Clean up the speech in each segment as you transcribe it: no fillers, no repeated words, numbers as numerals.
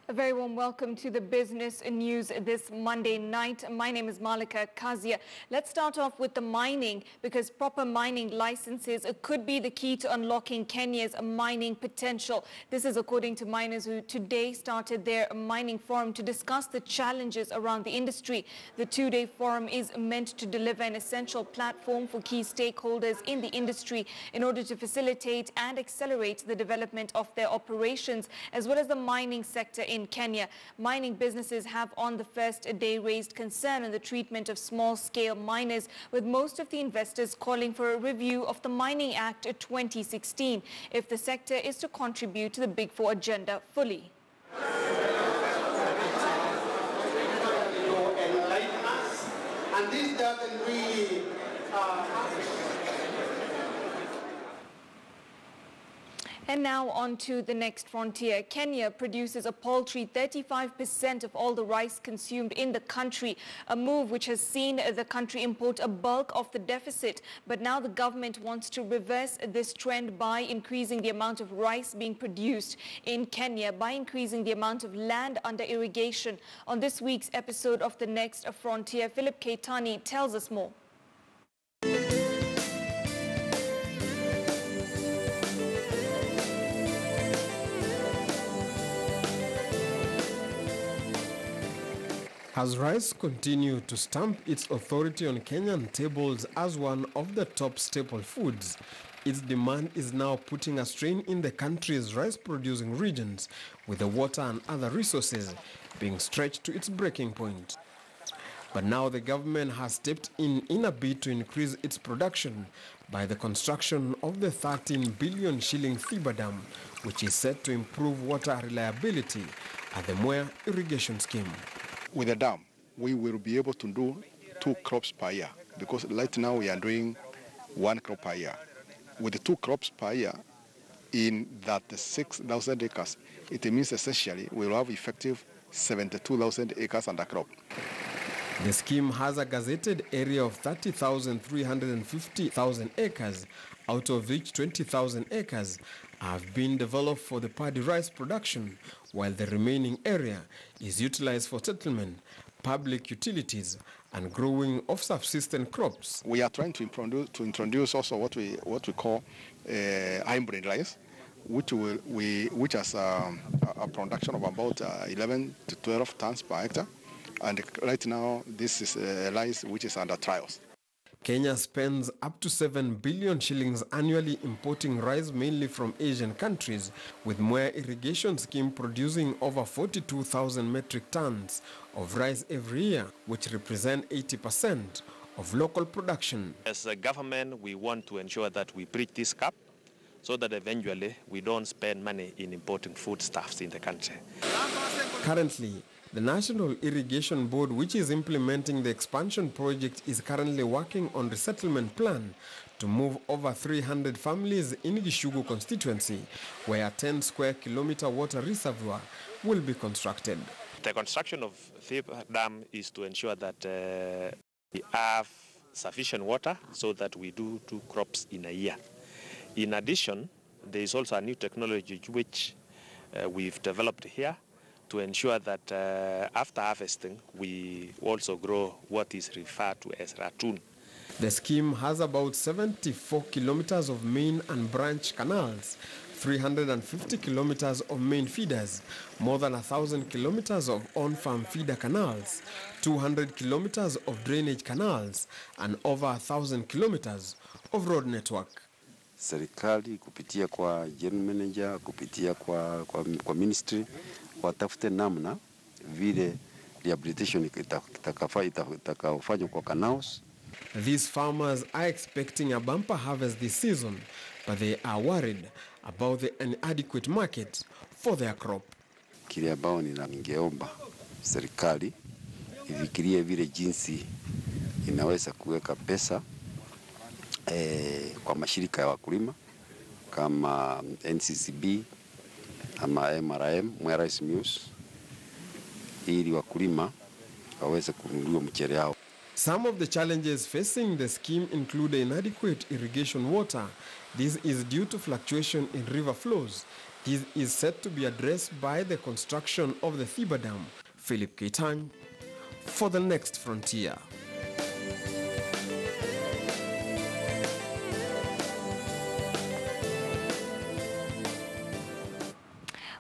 A very warm welcome to the business news this Monday night. My name is Malika Kazia. Let's start off with the mining, because proper mining licenses could be the key to unlocking Kenya's mining potential. This is according to miners who today started their mining forum to discuss the challenges around the industry. The two-day forum is meant to deliver an essential platform for key stakeholders in the industry in order to facilitate and accelerate the development of their operations, as well as the mining sector in Kenya. Mining businesses have on the first day raised concern on the treatment of small-scale miners, with most of the investors calling for a review of the Mining Act 2016 if the sector is to contribute to the Big Four agenda fully. Enlighten us, and this doesn't really And now on to the next frontier. Kenya produces a paltry 35% of all the rice consumed in the country, a move which has seen the country import a bulk of the deficit. But now the government wants to reverse this trend by increasing the amount of rice being produced in Kenya, by increasing the amount of land under irrigation. On this week's episode of The Next Frontier, Philip Keitani tells us more. As rice continues to stamp its authority on Kenyan tables as one of the top staple foods, its demand is now putting a strain in the country's rice-producing regions, with the water and other resources being stretched to its breaking point. But now the government has stepped in a bid to increase its production by the construction of the 13 billion shilling Thiba Dam, which is set to improve water reliability at the Mwea irrigation scheme. With the dam, we will be able to do 2 crops per year, because right now we are doing 1 crop per year. With the 2 crops per year in that 6,000 acres, it means essentially we will have effective 72,000 acres under crop. The scheme has a gazetted area of 30,350,000 acres, out of which 20,000 acres have been developed for the paddy rice production, while the remaining area is utilized for settlement, public utilities, and growing of subsistence crops. We are trying to introduce also what we call hybrid rice, which has a production of about 11 to 12 tons per hectare. And right now, this is rice which is under trials. Kenya spends up to 7 billion shillings annually importing rice, mainly from Asian countries, with Mwea irrigation scheme producing over 42,000 metric tons of rice every year, which represent 80% of local production. As a government, we want to ensure that we bridge this gap so that eventually we don't spend money in importing foodstuffs in the country. Currently, the National Irrigation Board, which is implementing the expansion project, is currently working on the settlement plan to move over 300 families in Gishugu constituency, where a 10 square kilometer water reservoir will be constructed. The construction of the dam is to ensure that we have sufficient water so that we do 2 crops in a year. In addition, there is also a new technology which we've developed here to ensure that after harvesting, we also grow what is referred to as ratoon. The scheme has about 74 kilometers of main and branch canals, 350 kilometers of main feeders, more than 1,000 kilometers of on-farm feeder canals, 200 kilometers of drainage canals, and over 1,000 kilometers of road network. Serikali kupitia kwa general manager, kupitia kwa ministry, watafute namna vile rehabilitation itakafanywa kwa canals. These farmers are expecting a bumper harvest this season, but they are worried about the inadequate market for their crop. Kile ambao ningeomba serikali ifikirie vile jinsi inaweza kuweka pesa kwa mashirika ya wakulima kama NCCB ama MRM, Mwea Rice Mills, ili wakulima waweze kununua mchele yao. Some of the challenges facing the scheme include inadequate irrigation water. This is due to fluctuation in river flows, This is set to be addressed by the construction of the FIBA Dam. Philip Keitany for the Next Frontier.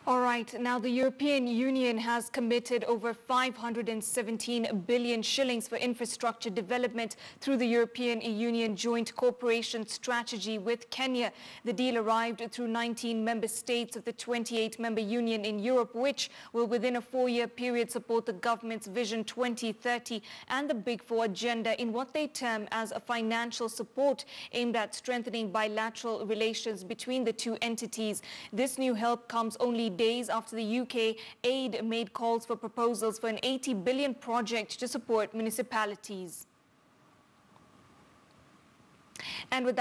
All right, now the European Union has committed over 517 billion shillings for infrastructure development through the European Union Joint Cooperation Strategy with Kenya. The deal arrived through 19 member states of the 28-member union in Europe, which will within a 4-year period support the government's Vision 2030 and the Big Four agenda in what they term as a financial support aimed at strengthening bilateral relations between the two entities. This new help comes only days after the UK aid made calls for proposals for an 80 billion project to support municipalities. And with that